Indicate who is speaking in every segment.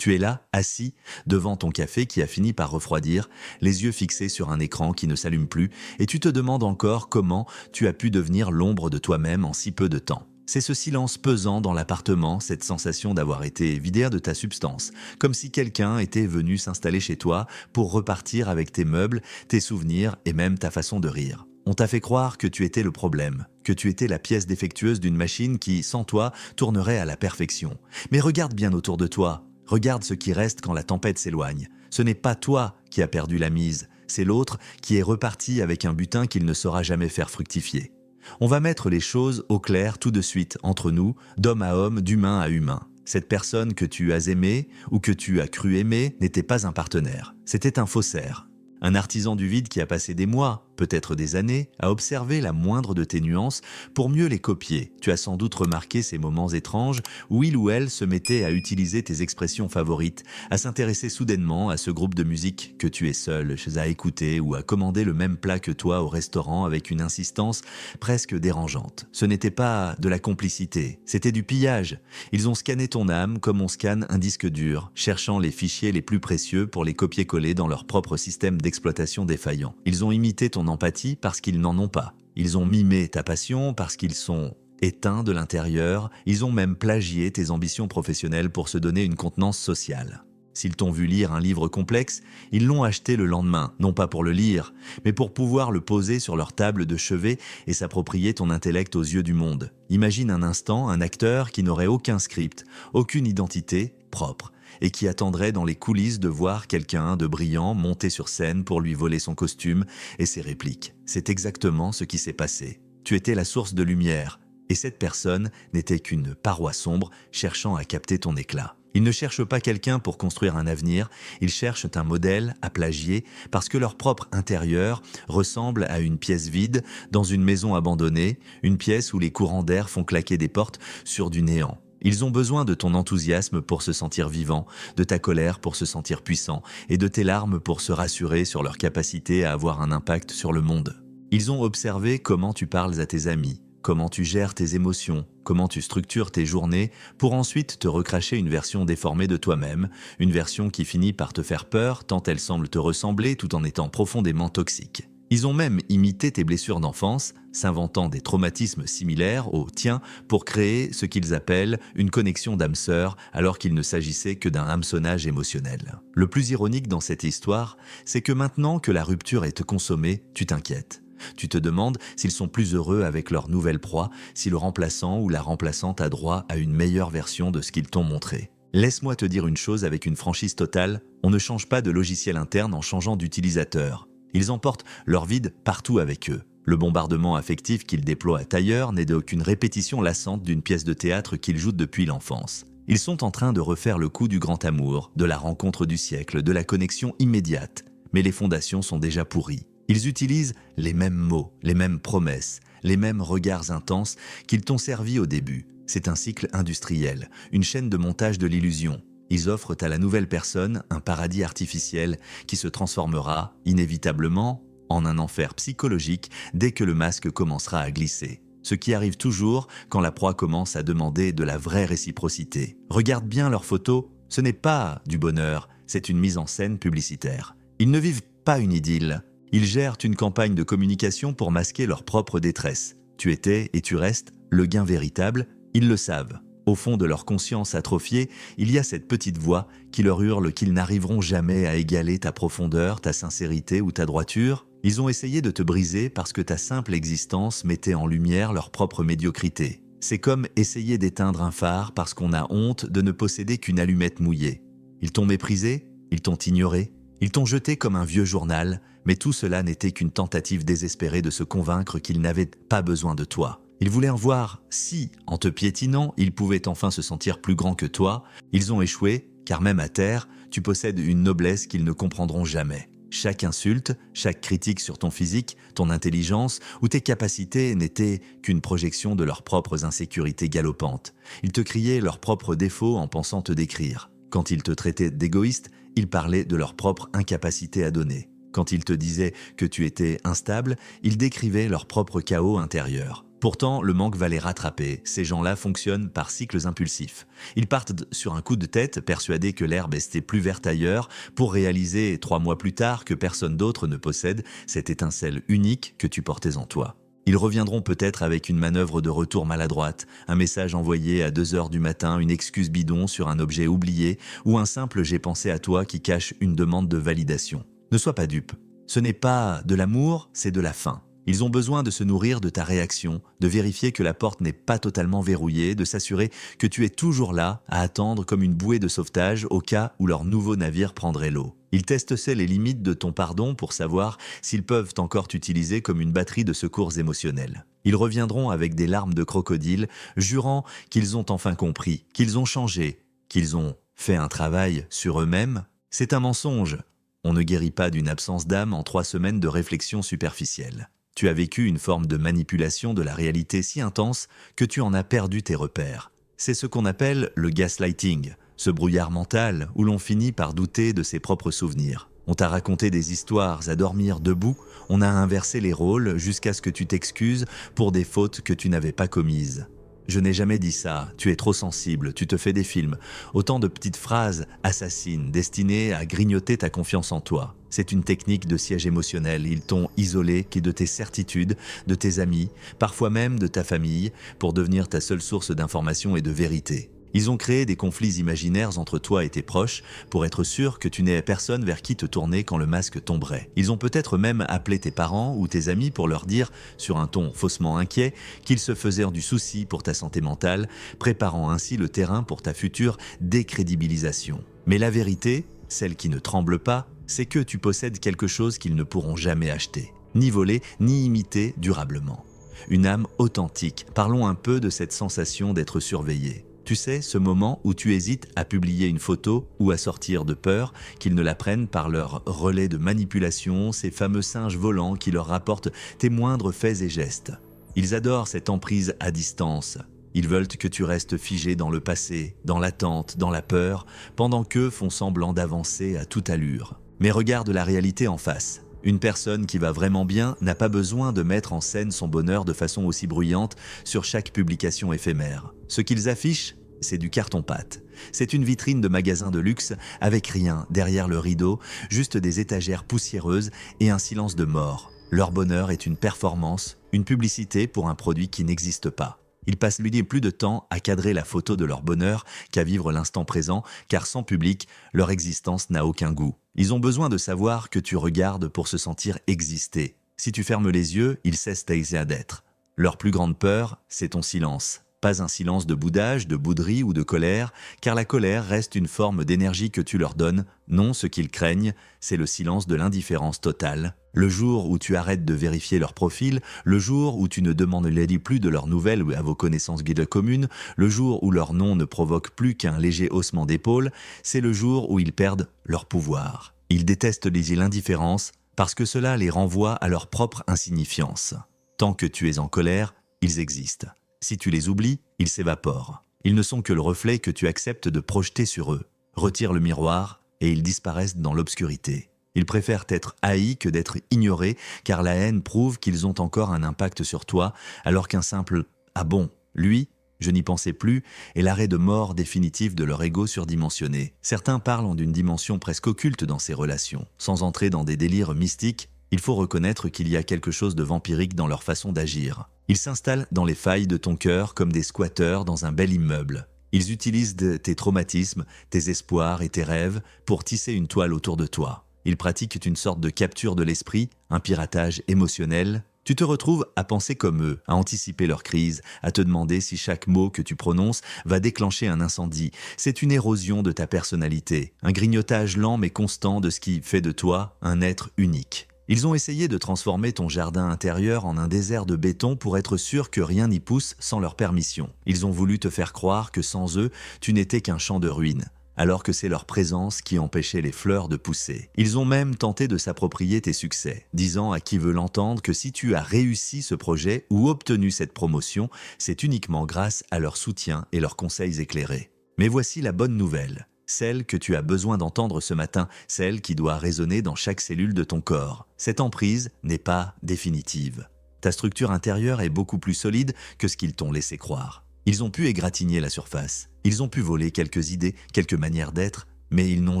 Speaker 1: Tu es là, assis, devant ton café qui a fini par refroidir, les yeux fixés sur un écran qui ne s'allume plus, et tu te demandes encore comment tu as pu devenir l'ombre de toi-même en si peu de temps. C'est ce silence pesant dans l'appartement, cette sensation d'avoir été vidé de ta substance, comme si quelqu'un était venu s'installer chez toi pour repartir avec tes meubles, tes souvenirs et même ta façon de rire. On t'a fait croire que tu étais le problème, que tu étais la pièce défectueuse d'une machine qui, sans toi, tournerait à la perfection. Mais regarde bien autour de toi, regarde ce qui reste quand la tempête s'éloigne. Ce n'est pas toi qui as perdu la mise, c'est l'autre qui est reparti avec un butin qu'il ne saura jamais faire fructifier. On va mettre les choses au clair tout de suite, entre nous, d'homme à homme, d'humain à humain. Cette personne que tu as aimée ou que tu as cru aimer n'était pas un partenaire, c'était un faussaire. Un artisan du vide qui a passé des mois, peut-être des années, à observer la moindre de tes nuances pour mieux les copier. Tu as sans doute remarqué ces moments étranges où il ou elle se mettait à utiliser tes expressions favorites, à s'intéresser soudainement à ce groupe de musique que tu es seul à écouter ou à commander le même plat que toi au restaurant avec une insistance presque dérangeante. Ce n'était pas de la complicité, c'était du pillage. Ils ont scanné ton âme comme on scanne un disque dur, cherchant les fichiers les plus précieux pour les copier-coller dans leur propre système d'exploitation défaillant. Ils ont imité ton empathie parce qu'ils n'en ont pas. Ils ont mimé ta passion parce qu'ils sont éteints de l'intérieur. Ils ont même plagié tes ambitions professionnelles pour se donner une contenance sociale. S'ils t'ont vu lire un livre complexe, ils l'ont acheté le lendemain, non pas pour le lire, mais pour pouvoir le poser sur leur table de chevet et s'approprier ton intellect aux yeux du monde. Imagine un instant un acteur qui n'aurait aucun script, aucune identité propre, et qui attendrait dans les coulisses de voir quelqu'un de brillant monter sur scène pour lui voler son costume et ses répliques. C'est exactement ce qui s'est passé. Tu étais la source de lumière, et cette personne n'était qu'une paroi sombre cherchant à capter ton éclat. Ils ne cherchent pas quelqu'un pour construire un avenir, ils cherchent un modèle à plagier parce que leur propre intérieur ressemble à une pièce vide dans une maison abandonnée, une pièce où les courants d'air font claquer des portes sur du néant. Ils ont besoin de ton enthousiasme pour se sentir vivant, de ta colère pour se sentir puissant et de tes larmes pour se rassurer sur leur capacité à avoir un impact sur le monde. Ils ont observé comment tu parles à tes amis, comment tu gères tes émotions, comment tu structures tes journées pour ensuite te recracher une version déformée de toi-même, une version qui finit par te faire peur tant elle semble te ressembler tout en étant profondément toxique. Ils ont même imité tes blessures d'enfance, s'inventant des traumatismes similaires aux tiens pour créer ce qu'ils appellent une connexion d'âme sœur alors qu'il ne s'agissait que d'un hameçonnage émotionnel. Le plus ironique dans cette histoire, c'est que maintenant que la rupture est consommée, tu t'inquiètes. Tu te demandes s'ils sont plus heureux avec leur nouvelle proie, si le remplaçant ou la remplaçante a droit à une meilleure version de ce qu'ils t'ont montré. Laisse-moi te dire une chose avec une franchise totale, on ne change pas de logiciel interne en changeant d'utilisateur. Ils emportent leur vide partout avec eux. Le bombardement affectif qu'ils déploient ailleurs n'est d'aucune répétition lassante d'une pièce de théâtre qu'ils jouent depuis l'enfance. Ils sont en train de refaire le coup du grand amour, de la rencontre du siècle, de la connexion immédiate. Mais les fondations sont déjà pourries. Ils utilisent les mêmes mots, les mêmes promesses, les mêmes regards intenses qu'ils t'ont servi au début. C'est un cycle industriel, une chaîne de montage de l'illusion. Ils offrent à la nouvelle personne un paradis artificiel qui se transformera, inévitablement, en un enfer psychologique dès que le masque commencera à glisser. Ce qui arrive toujours quand la proie commence à demander de la vraie réciprocité. Regarde bien leurs photos, ce n'est pas du bonheur, c'est une mise en scène publicitaire. Ils ne vivent pas une idylle. Ils gèrent une campagne de communication pour masquer leur propre détresse. Tu étais et tu restes le gain véritable, ils le savent. Au fond de leur conscience atrophiée, il y a cette petite voix qui leur hurle qu'ils n'arriveront jamais à égaler ta profondeur, ta sincérité ou ta droiture. Ils ont essayé de te briser parce que ta simple existence mettait en lumière leur propre médiocrité. C'est comme essayer d'éteindre un phare parce qu'on a honte de ne posséder qu'une allumette mouillée. Ils t'ont méprisé, ils t'ont ignoré, ils t'ont jeté comme un vieux journal, mais tout cela n'était qu'une tentative désespérée de se convaincre qu'ils n'avaient pas besoin de toi. Ils voulaient voir si, en te piétinant, ils pouvaient enfin se sentir plus grands que toi. Ils ont échoué, car même à terre, tu possèdes une noblesse qu'ils ne comprendront jamais. Chaque insulte, chaque critique sur ton physique, ton intelligence ou tes capacités n'était qu'une projection de leurs propres insécurités galopantes. Ils te criaient leurs propres défauts en pensant te décrire. Quand ils te traitaient d'égoïste, ils parlaient de leur propre incapacité à donner. Quand ils te disaient que tu étais instable, ils décrivaient leur propre chaos intérieur. Pourtant, le manque va les rattraper. Ces gens-là fonctionnent par cycles impulsifs. Ils partent sur un coup de tête, persuadés que l'herbe était plus verte ailleurs, pour réaliser 3 mois plus tard que personne d'autre ne possède cette étincelle unique que tu portais en toi. Ils reviendront peut-être avec une manœuvre de retour maladroite, un message envoyé à 2 heures du matin, une excuse bidon sur un objet oublié, ou un simple « j'ai pensé à toi » qui cache une demande de validation. Ne sois pas dupe. Ce n'est pas de l'amour, c'est de la faim. Ils ont besoin de se nourrir de ta réaction, de vérifier que la porte n'est pas totalement verrouillée, de s'assurer que tu es toujours là, à attendre comme une bouée de sauvetage au cas où leur nouveau navire prendrait l'eau. Ils testent les limites de ton pardon pour savoir s'ils peuvent encore t'utiliser comme une batterie de secours émotionnels. Ils reviendront avec des larmes de crocodile, jurant qu'ils ont enfin compris, qu'ils ont changé, qu'ils ont fait un travail sur eux-mêmes. C'est un mensonge. On ne guérit pas d'une absence d'âme en 3 semaines de réflexion superficielle. Tu as vécu une forme de manipulation de la réalité si intense que tu en as perdu tes repères. C'est ce qu'on appelle le gaslighting, ce brouillard mental où l'on finit par douter de ses propres souvenirs. On t'a raconté des histoires à dormir debout, on a inversé les rôles jusqu'à ce que tu t'excuses pour des fautes que tu n'avais pas commises. Je n'ai jamais dit ça, tu es trop sensible, tu te fais des films. Autant de petites phrases assassines destinées à grignoter ta confiance en toi. C'est une technique de siège émotionnel. Ils t'ont isolé de tes certitudes, de tes amis, parfois même de ta famille, pour devenir ta seule source d'information et de vérité. Ils ont créé des conflits imaginaires entre toi et tes proches pour être sûr que tu n'aies personne vers qui te tourner quand le masque tomberait. Ils ont peut-être même appelé tes parents ou tes amis pour leur dire, sur un ton faussement inquiet, qu'ils se faisaient du souci pour ta santé mentale, préparant ainsi le terrain pour ta future décrédibilisation. Mais la vérité, celle qui ne tremble pas, c'est que tu possèdes quelque chose qu'ils ne pourront jamais acheter, ni voler, ni imiter durablement. Une âme authentique. Parlons un peu de cette sensation d'être surveillé. Tu sais, ce moment où tu hésites à publier une photo ou à sortir de peur qu'ils ne la prennent par leur relais de manipulation, ces fameux singes volants qui leur rapportent tes moindres faits et gestes. Ils adorent cette emprise à distance. Ils veulent que tu restes figé dans le passé, dans l'attente, dans la peur, pendant qu'eux font semblant d'avancer à toute allure. Mais regarde la réalité en face. Une personne qui va vraiment bien n'a pas besoin de mettre en scène son bonheur de façon aussi bruyante sur chaque publication éphémère. Ce qu'ils affichent, c'est du carton-pâte. C'est une vitrine de magasin de luxe avec rien derrière le rideau, juste des étagères poussiéreuses et un silence de mort. Leur bonheur est une performance, une publicité pour un produit qui n'existe pas. Ils passent plus de temps à cadrer la photo de leur bonheur qu'à vivre l'instant présent, car sans public, leur existence n'a aucun goût. Ils ont besoin de savoir que tu regardes pour se sentir exister. Si tu fermes les yeux, ils cessent d'être. Leur plus grande peur, c'est ton silence. Pas un silence de boudage, de bouderie ou de colère, car la colère reste une forme d'énergie que tu leur donnes. Non, ce qu'ils craignent, c'est le silence de l'indifférence totale. Le jour où tu arrêtes de vérifier leur profil, le jour où tu ne demandes plus de leurs nouvelles ou à vos connaissances guides communes, le jour où leur nom ne provoque plus qu'un léger haussement d'épaule, c'est le jour où ils perdent leur pouvoir. Ils détestent l'indifférence parce que cela les renvoie à leur propre insignifiance. Tant que tu es en colère, ils existent. Si tu les oublies, ils s'évaporent. Ils ne sont que le reflet que tu acceptes de projeter sur eux. Retire le miroir et ils disparaissent dans l'obscurité. Ils préfèrent être haïs que d'être ignorés, car la haine prouve qu'ils ont encore un impact sur toi, alors qu'un simple « ah bon, lui, je n'y pensais plus » est l'arrêt de mort définitif de leur ego surdimensionné. Certains parlent d'une dimension presque occulte dans ces relations. Sans entrer dans des délires mystiques, il faut reconnaître qu'il y a quelque chose de vampirique dans leur façon d'agir. Ils s'installent dans les failles de ton cœur comme des squatteurs dans un bel immeuble. Ils utilisent tes traumatismes, tes espoirs et tes rêves pour tisser une toile autour de toi. Ils pratiquent une sorte de capture de l'esprit, un piratage émotionnel. Tu te retrouves à penser comme eux, à anticiper leur crise, à te demander si chaque mot que tu prononces va déclencher un incendie. C'est une érosion de ta personnalité, un grignotage lent mais constant de ce qui fait de toi un être unique. Ils ont essayé de transformer ton jardin intérieur en un désert de béton pour être sûr que rien n'y pousse sans leur permission. Ils ont voulu te faire croire que sans eux, tu n'étais qu'un champ de ruines, alors que c'est leur présence qui empêchait les fleurs de pousser. Ils ont même tenté de s'approprier tes succès, disant à qui veut l'entendre que si tu as réussi ce projet ou obtenu cette promotion, c'est uniquement grâce à leur soutien et leurs conseils éclairés. Mais voici la bonne nouvelle. Celle que tu as besoin d'entendre ce matin, celle qui doit résonner dans chaque cellule de ton corps. Cette emprise n'est pas définitive. Ta structure intérieure est beaucoup plus solide que ce qu'ils t'ont laissé croire. Ils ont pu égratigner la surface, ils ont pu voler quelques idées, quelques manières d'être, mais ils n'ont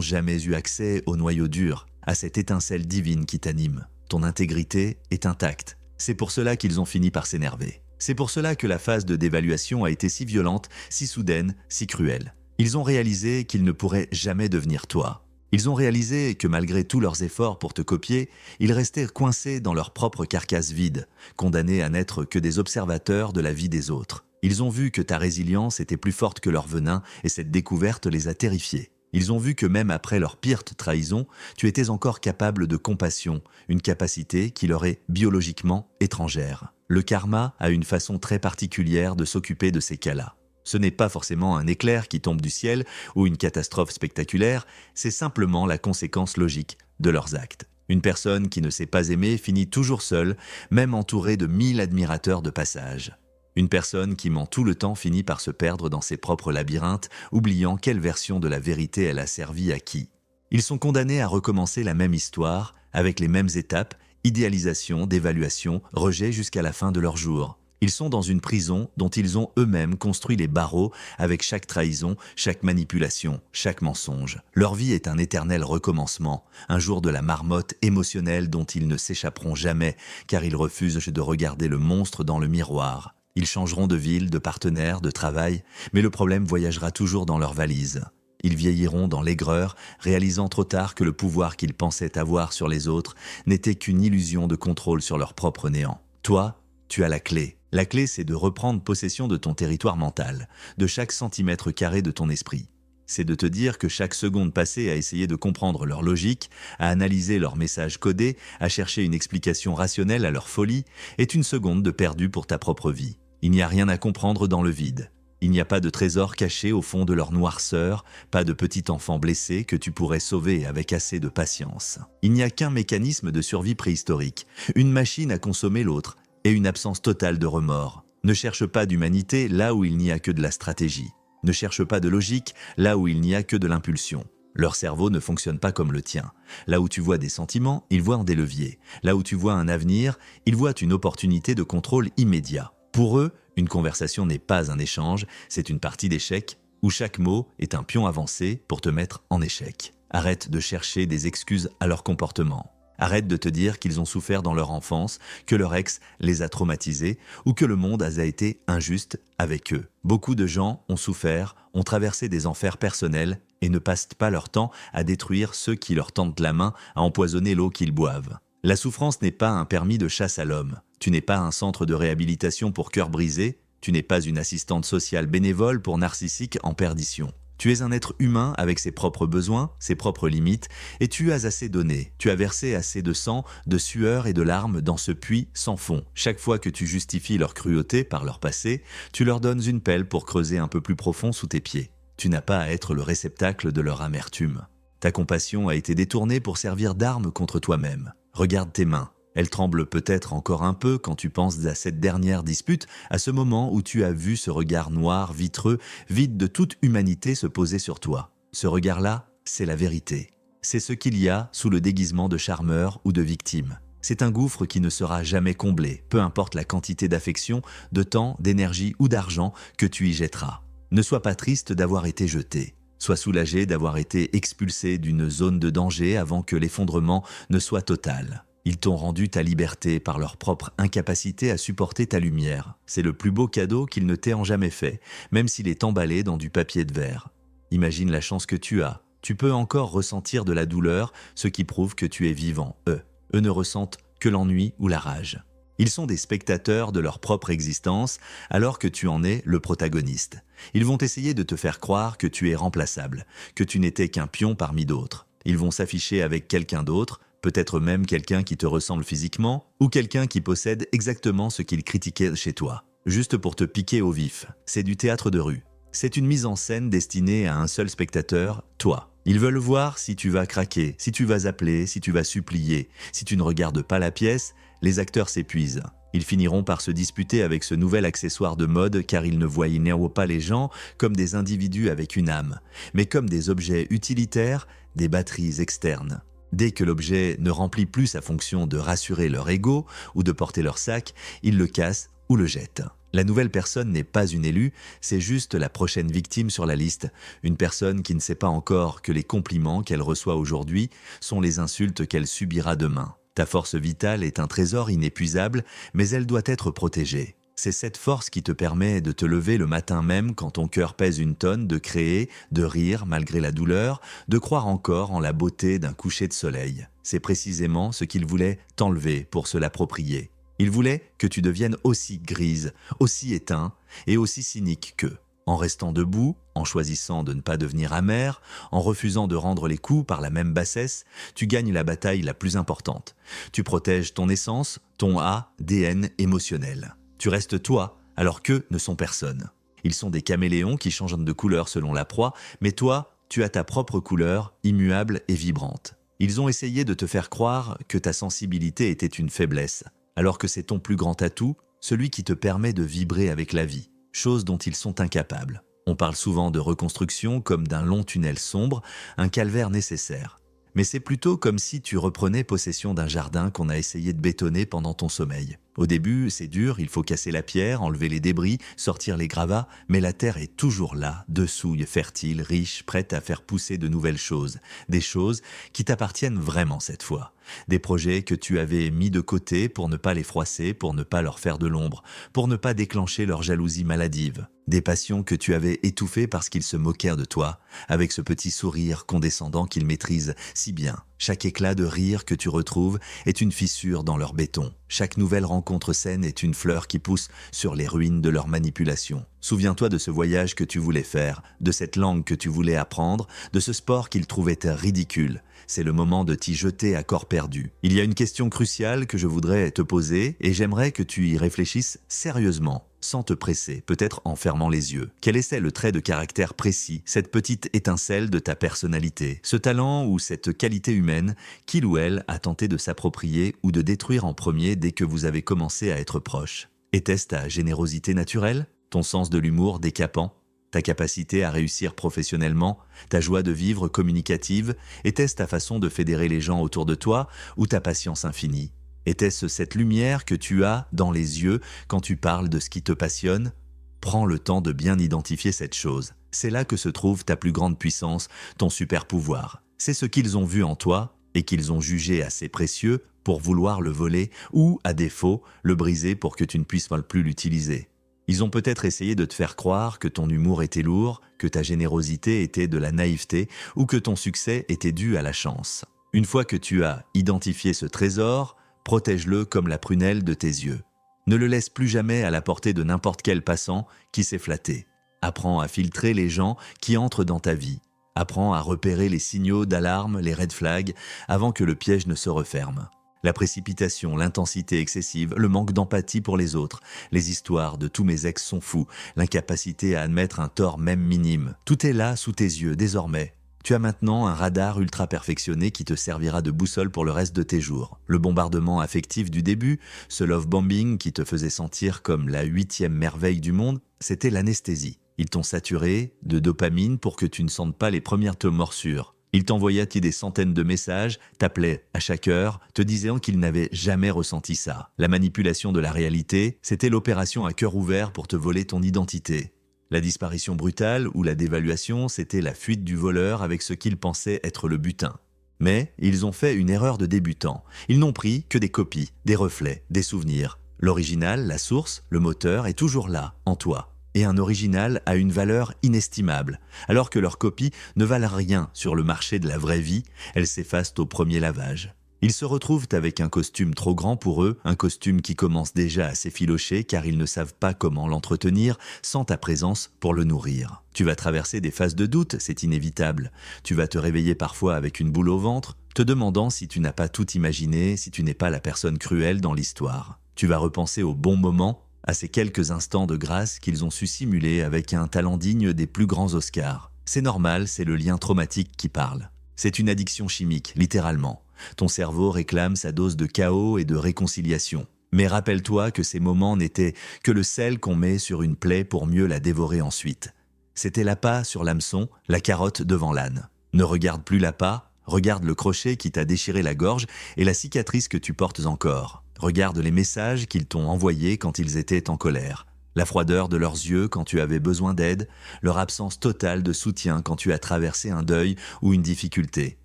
Speaker 1: jamais eu accès au noyau dur, à cette étincelle divine qui t'anime. Ton intégrité est intacte. C'est pour cela qu'ils ont fini par s'énerver. C'est pour cela que la phase de dévaluation a été si violente, si soudaine, si cruelle. Ils ont réalisé qu'ils ne pourraient jamais devenir toi. Ils ont réalisé que malgré tous leurs efforts pour te copier, ils restaient coincés dans leur propre carcasse vide, condamnés à n'être que des observateurs de la vie des autres. Ils ont vu que ta résilience était plus forte que leur venin et cette découverte les a terrifiés. Ils ont vu que même après leur pire trahison, tu étais encore capable de compassion, une capacité qui leur est biologiquement étrangère. Le karma a une façon très particulière de s'occuper de ces cas-là. Ce n'est pas forcément un éclair qui tombe du ciel ou une catastrophe spectaculaire, c'est simplement la conséquence logique de leurs actes. Une personne qui ne sait pas aimer finit toujours seule, même entourée de 1000 admirateurs de passage. Une personne qui ment tout le temps finit par se perdre dans ses propres labyrinthes, oubliant quelle version de la vérité elle a servi à qui. Ils sont condamnés à recommencer la même histoire, avec les mêmes étapes, idéalisation, dévaluation, rejet jusqu'à la fin de leur jour. Ils sont dans une prison dont ils ont eux-mêmes construit les barreaux avec chaque trahison, chaque manipulation, chaque mensonge. Leur vie est un éternel recommencement, un jour de la marmotte émotionnelle dont ils ne s'échapperont jamais car ils refusent de regarder le monstre dans le miroir. Ils changeront de ville, de partenaire, de travail, mais le problème voyagera toujours dans leur valise. Ils vieilliront dans l'aigreur, réalisant trop tard que le pouvoir qu'ils pensaient avoir sur les autres n'était qu'une illusion de contrôle sur leur propre néant. Toi, tu as la clé. La clé, c'est de reprendre possession de ton territoire mental, de chaque centimètre carré de ton esprit. C'est de te dire que chaque seconde passée à essayer de comprendre leur logique, à analyser leurs messages codés, à chercher une explication rationnelle à leur folie, est une seconde de perdu pour ta propre vie. Il n'y a rien à comprendre dans le vide. Il n'y a pas de trésor caché au fond de leur noirceur, pas de petit enfant blessé que tu pourrais sauver avec assez de patience. Il n'y a qu'un mécanisme de survie préhistorique, une machine à consommer l'autre, et une absence totale de remords. Ne cherche pas d'humanité là où il n'y a que de la stratégie. Ne cherche pas de logique là où il n'y a que de l'impulsion. Leur cerveau ne fonctionne pas comme le tien. Là où tu vois des sentiments, ils voient des leviers. Là où tu vois un avenir, ils voient une opportunité de contrôle immédiat. Pour eux, une conversation n'est pas un échange, c'est une partie d'échecs où chaque mot est un pion avancé pour te mettre en échec. Arrête de chercher des excuses à leur comportement. Arrête de te dire qu'ils ont souffert dans leur enfance, que leur ex les a traumatisés ou que le monde a été injuste avec eux. Beaucoup de gens ont souffert, ont traversé des enfers personnels et ne passent pas leur temps à détruire ceux qui leur tendent la main, à empoisonner l'eau qu'ils boivent. La souffrance n'est pas un permis de chasse à l'homme. Tu n'es pas un centre de réhabilitation pour cœurs brisés. Tu n'es pas une assistante sociale bénévole pour narcissiques en perdition. Tu es un être humain avec ses propres besoins, ses propres limites, et tu as assez donné. Tu as versé assez de sang, de sueur et de larmes dans ce puits sans fond. Chaque fois que tu justifies leur cruauté par leur passé, tu leur donnes une pelle pour creuser un peu plus profond sous tes pieds. Tu n'as pas à être le réceptacle de leur amertume. Ta compassion a été détournée pour servir d'arme contre toi-même. Regarde tes mains. Elles tremblent peut-être encore un peu quand tu penses à cette dernière dispute, à ce moment où tu as vu ce regard noir, vitreux, vide de toute humanité se poser sur toi. Ce regard-là, c'est la vérité. C'est ce qu'il y a sous le déguisement de charmeur ou de victime. C'est un gouffre qui ne sera jamais comblé, peu importe la quantité d'affection, de temps, d'énergie ou d'argent que tu y jetteras. Ne sois pas triste d'avoir été jeté. Sois soulagé d'avoir été expulsé d'une zone de danger avant que l'effondrement ne soit total. Ils t'ont rendu ta liberté par leur propre incapacité à supporter ta lumière. C'est le plus beau cadeau qu'ils ne t'aient jamais fait, même s'il est emballé dans du papier de verre. Imagine la chance que tu as. Tu peux encore ressentir de la douleur, ce qui prouve que tu es vivant. Eux ne ressentent que l'ennui ou la rage. Ils sont des spectateurs de leur propre existence, alors que tu en es le protagoniste. Ils vont essayer de te faire croire que tu es remplaçable, que tu n'étais qu'un pion parmi d'autres. Ils vont s'afficher avec quelqu'un d'autre, peut-être même quelqu'un qui te ressemble physiquement, ou quelqu'un qui possède exactement ce qu'ils critiquaient chez toi, juste pour te piquer au vif. C'est du théâtre de rue. C'est une mise en scène destinée à un seul spectateur, toi. Ils veulent voir si tu vas craquer, si tu vas appeler, si tu vas supplier. Si tu ne regardes pas la pièce, les acteurs s'épuisent. Ils finiront par se disputer avec ce nouvel accessoire de mode car ils ne voyaient pas les gens comme des individus avec une âme, mais comme des objets utilitaires, des batteries externes. Dès que l'objet ne remplit plus sa fonction de rassurer leur ego ou de porter leur sac, ils le cassent ou le jettent. La nouvelle personne n'est pas une élue, c'est juste la prochaine victime sur la liste, une personne qui ne sait pas encore que les compliments qu'elle reçoit aujourd'hui sont les insultes qu'elle subira demain. Ta force vitale est un trésor inépuisable, mais elle doit être protégée. C'est cette force qui te permet de te lever le matin même quand ton cœur pèse une tonne, de créer, de rire malgré la douleur, de croire encore en la beauté d'un coucher de soleil. C'est précisément ce qu'il voulait t'enlever pour se l'approprier. Il voulait que tu deviennes aussi grise, aussi éteint et aussi cynique qu'eux. En restant debout, en choisissant de ne pas devenir amer, en refusant de rendre les coups par la même bassesse, tu gagnes la bataille la plus importante. Tu protèges ton essence, ton ADN émotionnel. Tu restes toi, alors qu'eux ne sont personne. Ils sont des caméléons qui changent de couleur selon la proie, mais toi, tu as ta propre couleur, immuable et vibrante. Ils ont essayé de te faire croire que ta sensibilité était une faiblesse, alors que c'est ton plus grand atout, celui qui te permet de vibrer avec la vie, chose dont ils sont incapables. On parle souvent de reconstruction comme d'un long tunnel sombre, un calvaire nécessaire. Mais c'est plutôt comme si tu reprenais possession d'un jardin qu'on a essayé de bétonner pendant ton sommeil. Au début, c'est dur, il faut casser la pierre, enlever les débris, sortir les gravats, mais la terre est toujours là, dessouille, fertile, riche, prête à faire pousser de nouvelles choses. Des choses qui t'appartiennent vraiment cette fois. Des projets que tu avais mis de côté pour ne pas les froisser, pour ne pas leur faire de l'ombre, pour ne pas déclencher leur jalousie maladive. Des passions que tu avais étouffées parce qu'ils se moquèrent de toi, avec ce petit sourire condescendant qu'ils maîtrisent si bien. Chaque éclat de rire que tu retrouves est une fissure dans leur béton. Chaque nouvelle rencontre saine est une fleur qui pousse sur les ruines de leur manipulation. Souviens-toi de ce voyage que tu voulais faire, de cette langue que tu voulais apprendre, de ce sport qu'ils trouvaient ridicule. C'est le moment de t'y jeter à corps perdu. Il y a une question cruciale que je voudrais te poser et j'aimerais que tu y réfléchisses sérieusement, sans te presser, peut-être en fermant les yeux. Quel est le trait de caractère précis, cette petite étincelle de ta personnalité, ce talent ou cette qualité humaine qu'il ou elle a tenté de s'approprier ou de détruire en premier dès que vous avez commencé à être proche? Était-ce ta générosité naturelle, ton sens de l'humour décapant, ta capacité à réussir professionnellement, ta joie de vivre communicative? Était-ce ta façon de fédérer les gens autour de toi ou ta patience infinie? Était-ce cette lumière que tu as dans les yeux quand tu parles de ce qui te passionne? Prends le temps de bien identifier cette chose. C'est là que se trouve ta plus grande puissance, ton super pouvoir. C'est ce qu'ils ont vu en toi et qu'ils ont jugé assez précieux pour vouloir le voler ou, à défaut, le briser pour que tu ne puisses plus l'utiliser. Ils ont peut-être essayé de te faire croire que ton humour était lourd, que ta générosité était de la naïveté ou que ton succès était dû à la chance. Une fois que tu as identifié ce trésor, protège-le comme la prunelle de tes yeux. Ne le laisse plus jamais à la portée de n'importe quel passant qui s'est flatté. Apprends à filtrer les gens qui entrent dans ta vie. Apprends à repérer les signaux d'alarme, les red flags, avant que le piège ne se referme. La précipitation, l'intensité excessive, le manque d'empathie pour les autres, les histoires de tous mes ex sont fous, l'incapacité à admettre un tort même minime. Tout est là sous tes yeux désormais. Tu as maintenant un radar ultra perfectionné qui te servira de boussole pour le reste de tes jours. Le bombardement affectif du début, ce love bombing qui te faisait sentir comme la 8e merveille du monde, c'était l'anesthésie. Ils t'ont saturé de dopamine pour que tu ne sentes pas les premières morsures. Ils t'envoyaient des centaines de messages, t'appelaient à chaque heure, te disant qu'ils n'avaient jamais ressenti ça. La manipulation de la réalité, c'était l'opération à cœur ouvert pour te voler ton identité. La disparition brutale ou la dévaluation, c'était la fuite du voleur avec ce qu'ils pensaient être le butin. Mais ils ont fait une erreur de débutant. Ils n'ont pris que des copies, des reflets, des souvenirs. L'original, la source, le moteur est toujours là, en toi. Et un original a une valeur inestimable, alors que leurs copies ne valent rien sur le marché de la vraie vie, elles s'effacent au premier lavage. Ils se retrouvent avec un costume trop grand pour eux, un costume qui commence déjà à s'effilocher car ils ne savent pas comment l'entretenir sans ta présence pour le nourrir. Tu vas traverser des phases de doute, c'est inévitable. Tu vas te réveiller parfois avec une boule au ventre, te demandant si tu n'as pas tout imaginé, si tu n'es pas la personne cruelle dans l'histoire. Tu vas repenser au bon moment, à ces quelques instants de grâce qu'ils ont su simuler avec un talent digne des plus grands Oscars. C'est normal, c'est le lien traumatique qui parle. C'est une addiction chimique, littéralement. Ton cerveau réclame sa dose de chaos et de réconciliation. Mais rappelle-toi que ces moments n'étaient que le sel qu'on met sur une plaie pour mieux la dévorer ensuite. C'était l'appât sur l'hameçon, la carotte devant l'âne. Ne regarde plus l'appât, Regarde le crochet qui t'a déchiré la gorge et la cicatrice que tu portes encore. Regarde les messages qu'ils t'ont envoyés quand ils étaient en colère. La froideur de leurs yeux quand tu avais besoin d'aide, leur absence totale de soutien quand tu as traversé un deuil ou une difficulté.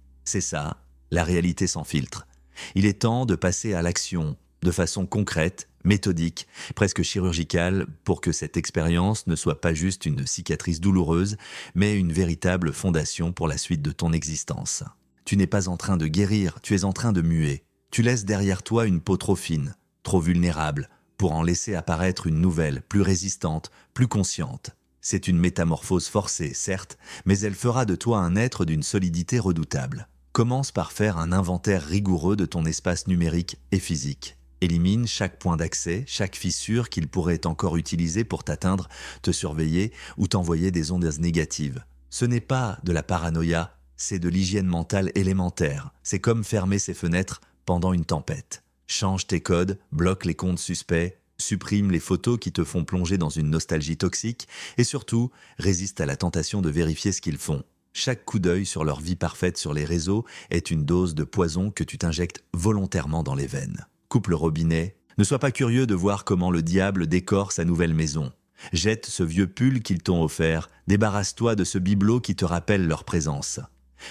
Speaker 1: C'est ça, la réalité sans filtre. Il est temps de passer à l'action, de façon concrète, méthodique, presque chirurgicale, pour que cette expérience ne soit pas juste une cicatrice douloureuse, mais une véritable fondation pour la suite de ton existence. Tu n'es pas en train de guérir, tu es en train de muer. Tu laisses derrière toi une peau trop fine, trop vulnérable, pour en laisser apparaître une nouvelle, plus résistante, plus consciente. C'est une métamorphose forcée, certes, mais elle fera de toi un être d'une solidité redoutable. Commence par faire un inventaire rigoureux de ton espace numérique et physique. Élimine chaque point d'accès, chaque fissure qu'il pourrait encore utiliser pour t'atteindre, te surveiller ou t'envoyer des ondes négatives. Ce n'est pas de la paranoïa, c'est de l'hygiène mentale élémentaire. C'est comme fermer ses fenêtres pendant une tempête. Change tes codes, bloque les comptes suspects, supprime les photos qui te font plonger dans une nostalgie toxique et surtout, résiste à la tentation de vérifier ce qu'ils font. Chaque coup d'œil sur leur vie parfaite sur les réseaux est une dose de poison que tu t'injectes volontairement dans les veines. Coupe le robinet. Ne sois pas curieux de voir comment le diable décore sa nouvelle maison. Jette ce vieux pull qu'ils t'ont offert. Débarrasse-toi de ce bibelot qui te rappelle leur présence.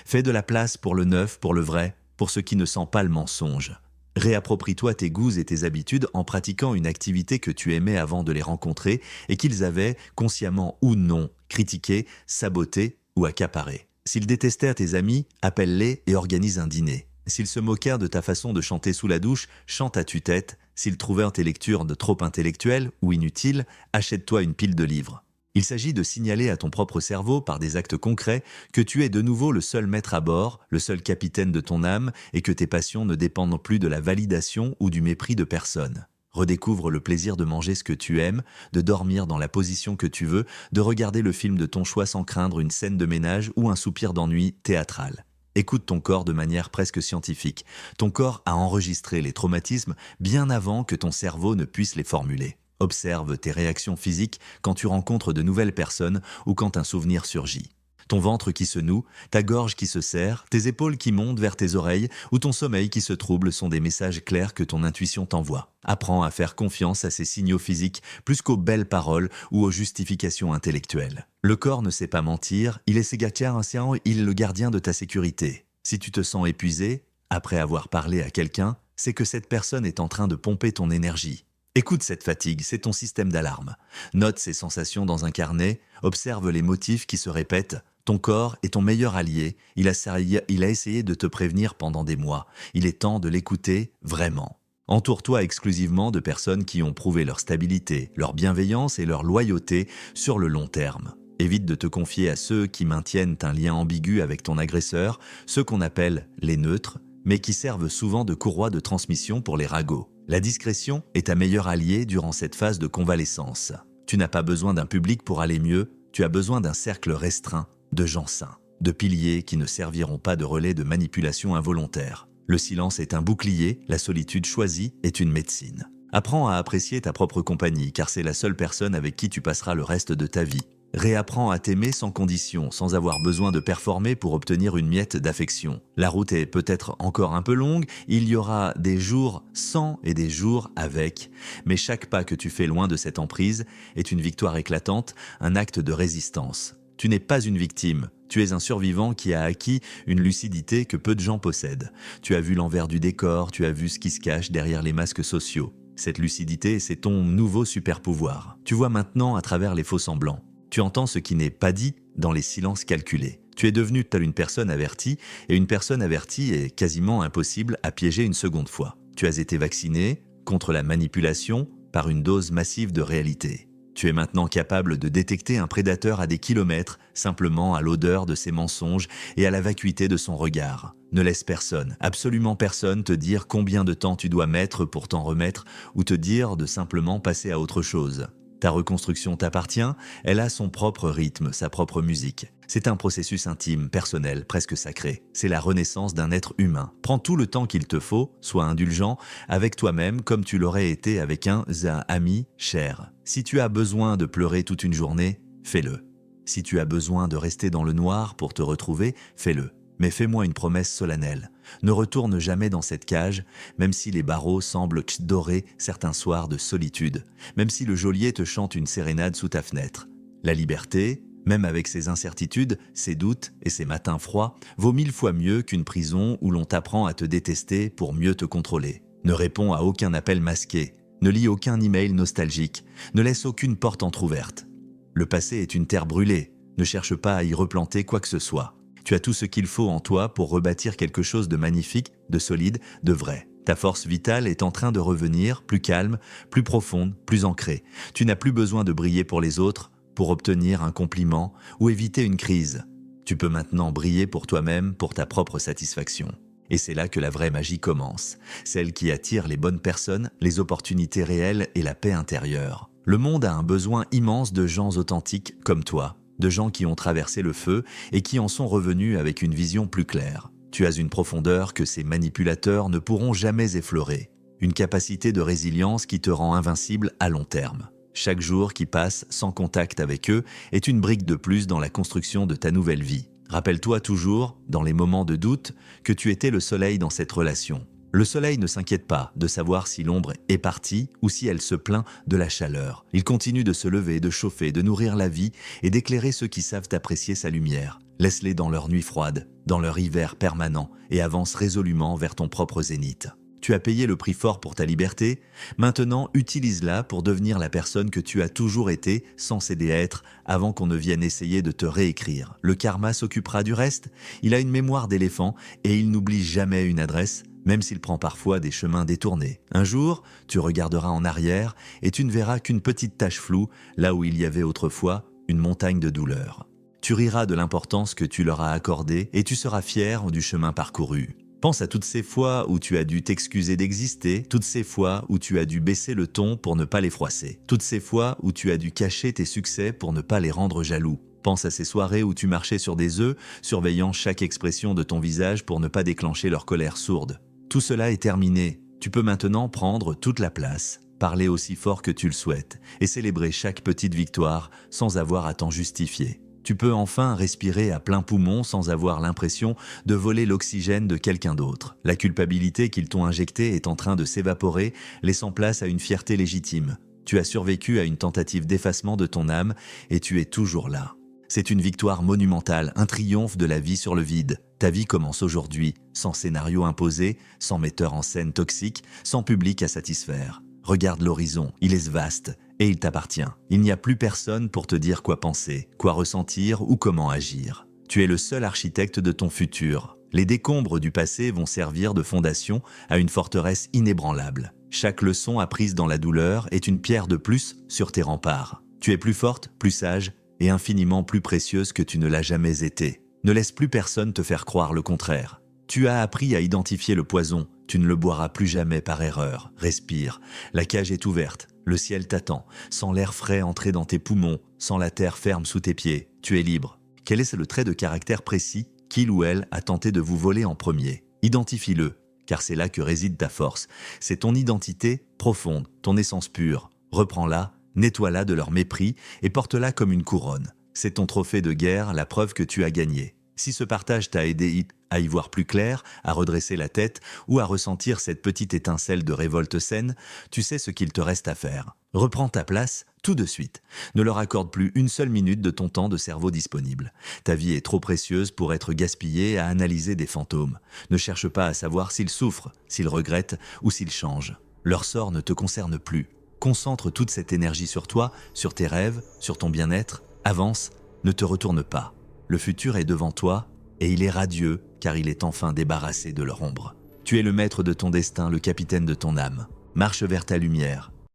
Speaker 1: Fais de la place pour le neuf, pour le vrai, pour ce qui ne sent pas le mensonge. Réapproprie-toi tes goûts et tes habitudes en pratiquant une activité que tu aimais avant de les rencontrer et qu'ils avaient, consciemment ou non, critiqué, saboté ou accaparé. S'ils détestèrent tes amis, appelle-les et organise un dîner. S'ils se moquèrent de ta façon de chanter sous la douche, chante à tue-tête. S'ils trouvèrent tes lectures de trop intellectuelles ou inutiles, achète-toi une pile de livres. Il s'agit de signaler à ton propre cerveau par des actes concrets que tu es de nouveau le seul maître à bord, le seul capitaine de ton âme et que tes passions ne dépendent plus de la validation ou du mépris de personne. Redécouvre le plaisir de manger ce que tu aimes, de dormir dans la position que tu veux, de regarder le film de ton choix sans craindre une scène de ménage ou un soupir d'ennui théâtral. Écoute ton corps de manière presque scientifique. Ton corps a enregistré les traumatismes bien avant que ton cerveau ne puisse les formuler. Observe tes réactions physiques quand tu rencontres de nouvelles personnes ou quand un souvenir surgit. Ton ventre qui se noue, ta gorge qui se serre, tes épaules qui montent vers tes oreilles ou ton sommeil qui se trouble sont des messages clairs que ton intuition t'envoie. Apprends à faire confiance à ces signaux physiques plus qu'aux belles paroles ou aux justifications intellectuelles. Le corps ne sait pas mentir, il est il est le gardien de ta sécurité. Si tu te sens épuisé, après avoir parlé à quelqu'un, c'est que cette personne est en train de pomper ton énergie. Écoute cette fatigue, c'est ton système d'alarme. Note ces sensations dans un carnet, observe les motifs qui se répètent. Ton corps est ton meilleur allié, il a essayé de te prévenir pendant des mois. Il est temps de l'écouter vraiment. Entoure-toi exclusivement de personnes qui ont prouvé leur stabilité, leur bienveillance et leur loyauté sur le long terme. Évite de te confier à ceux qui maintiennent un lien ambigu avec ton agresseur, ceux qu'on appelle les neutres, mais qui servent souvent de courroie de transmission pour les ragots. La discrétion est ta meilleure alliée durant cette phase de convalescence. Tu n'as pas besoin d'un public pour aller mieux, tu as besoin d'un cercle restreint, de gens sains, de piliers qui ne serviront pas de relais de manipulation involontaire. Le silence est un bouclier, la solitude choisie est une médecine. Apprends à apprécier ta propre compagnie, car c'est la seule personne avec qui tu passeras le reste de ta vie. Réapprends à t'aimer sans condition, sans avoir besoin de performer pour obtenir une miette d'affection. La route est peut-être encore un peu longue, il y aura des jours sans et des jours avec, mais chaque pas que tu fais loin de cette emprise est une victoire éclatante, un acte de résistance. Tu n'es pas une victime, tu es un survivant qui a acquis une lucidité que peu de gens possèdent. Tu as vu l'envers du décor, tu as vu ce qui se cache derrière les masques sociaux. Cette lucidité, c'est ton nouveau super-pouvoir. Tu vois maintenant à travers les faux-semblants. Tu entends ce qui n'est pas dit dans les silences calculés. Tu es devenu telle une personne avertie, et une personne avertie est quasiment impossible à piéger une seconde fois. Tu as été vacciné contre la manipulation par une dose massive de réalité. Tu es maintenant capable de détecter un prédateur à des kilomètres, simplement à l'odeur de ses mensonges et à la vacuité de son regard. Ne laisse personne, absolument personne, te dire combien de temps tu dois mettre pour t'en remettre ou te dire de simplement passer à autre chose. Ta reconstruction t'appartient, elle a son propre rythme, sa propre musique. C'est un processus intime, personnel, presque sacré. C'est la renaissance d'un être humain. Prends tout le temps qu'il te faut, sois indulgent, avec toi-même comme tu l'aurais été avec un ami cher. Si tu as besoin de pleurer toute une journée, fais-le. Si tu as besoin de rester dans le noir pour te retrouver, fais-le. Mais fais-moi une promesse solennelle. Ne retourne jamais dans cette cage, même si les barreaux semblent dorés certains soirs de solitude, même si le geôlier te chante une sérénade sous ta fenêtre. La liberté, même avec ses incertitudes, ses doutes et ses matins froids, vaut 1000 fois mieux qu'une prison où l'on t'apprend à te détester pour mieux te contrôler. Ne réponds à aucun appel masqué, ne lis aucun email nostalgique, ne laisse aucune porte entr'ouverte. Le passé est une terre brûlée, ne cherche pas à y replanter quoi que ce soit. Tu as tout ce qu'il faut en toi pour rebâtir quelque chose de magnifique, de solide, de vrai. Ta force vitale est en train de revenir, plus calme, plus profonde, plus ancrée. Tu n'as plus besoin de briller pour les autres, pour obtenir un compliment ou éviter une crise. Tu peux maintenant briller pour toi-même, pour ta propre satisfaction. Et c'est là que la vraie magie commence, celle qui attire les bonnes personnes, les opportunités réelles et la paix intérieure. Le monde a un besoin immense de gens authentiques comme toi, de gens qui ont traversé le feu et qui en sont revenus avec une vision plus claire. Tu as une profondeur que ces manipulateurs ne pourront jamais effleurer, une capacité de résilience qui te rend invincible à long terme. Chaque jour qui passe sans contact avec eux est une brique de plus dans la construction de ta nouvelle vie. Rappelle-toi toujours, dans les moments de doute, que tu étais le soleil dans cette relation. Le soleil ne s'inquiète pas de savoir si l'ombre est partie ou si elle se plaint de la chaleur. Il continue de se lever, de chauffer, de nourrir la vie et d'éclairer ceux qui savent apprécier sa lumière. Laisse-les dans leur nuit froide, dans leur hiver permanent et avance résolument vers ton propre zénith. Tu as payé le prix fort pour ta liberté, maintenant utilise-la pour devenir la personne que tu as toujours été sans céder à être avant qu'on ne vienne essayer de te réécrire. Le karma s'occupera du reste, il a une mémoire d'éléphant et il n'oublie jamais une adresse, même s'il prend parfois des chemins détournés. Un jour, tu regarderas en arrière et tu ne verras qu'une petite tache floue, là où il y avait autrefois une montagne de douleur. Tu riras de l'importance que tu leur as accordée et tu seras fier du chemin parcouru. Pense à toutes ces fois où tu as dû t'excuser d'exister, toutes ces fois où tu as dû baisser le ton pour ne pas les froisser, toutes ces fois où tu as dû cacher tes succès pour ne pas les rendre jaloux. Pense à ces soirées où tu marchais sur des œufs, surveillant chaque expression de ton visage pour ne pas déclencher leur colère sourde. Tout cela est terminé. Tu peux maintenant prendre toute la place, parler aussi fort que tu le souhaites et célébrer chaque petite victoire sans avoir à t'en justifier. Tu peux enfin respirer à plein poumon sans avoir l'impression de voler l'oxygène de quelqu'un d'autre. La culpabilité qu'ils t'ont injectée est en train de s'évaporer, laissant place à une fierté légitime. Tu as survécu à une tentative d'effacement de ton âme et tu es toujours là. C'est une victoire monumentale, un triomphe de la vie sur le vide. Ta vie commence aujourd'hui, sans scénario imposé, sans metteur en scène toxique, sans public à satisfaire. Regarde l'horizon, il est vaste et il t'appartient. Il n'y a plus personne pour te dire quoi penser, quoi ressentir ou comment agir. Tu es le seul architecte de ton futur. Les décombres du passé vont servir de fondation à une forteresse inébranlable. Chaque leçon apprise dans la douleur est une pierre de plus sur tes remparts. Tu es plus forte, plus sage et infiniment plus précieuse que tu ne l'as jamais été. Ne laisse plus personne te faire croire le contraire. Tu as appris à identifier le poison, tu ne le boiras plus jamais par erreur. Respire, la cage est ouverte, le ciel t'attend, sans l'air frais entrer dans tes poumons, sans la terre ferme sous tes pieds, tu es libre. Quel est le trait de caractère précis qu'il ou elle a tenté de vous voler en premier? Identifie-le, car c'est là que réside ta force. C'est ton identité profonde, ton essence pure. Reprends-la, nettoie-la de leur mépris et porte-la comme une couronne. C'est ton trophée de guerre, la preuve que tu as gagné. Si ce partage t'a aidé à y voir plus clair, à redresser la tête ou à ressentir cette petite étincelle de révolte saine, tu sais ce qu'il te reste à faire. Reprends ta place tout de suite. Ne leur accorde plus une seule minute de ton temps de cerveau disponible. Ta vie est trop précieuse pour être gaspillée à analyser des fantômes. Ne cherche pas à savoir s'ils souffrent, s'ils regrettent ou s'ils changent. Leur sort ne te concerne plus. Concentre toute cette énergie sur toi, sur tes rêves, sur ton bien-être. Avance, ne te retourne pas. Le futur est devant toi et il est radieux car il est enfin débarrassé de leur ombre. Tu es le maître de ton destin, le capitaine de ton âme. Marche vers ta lumière,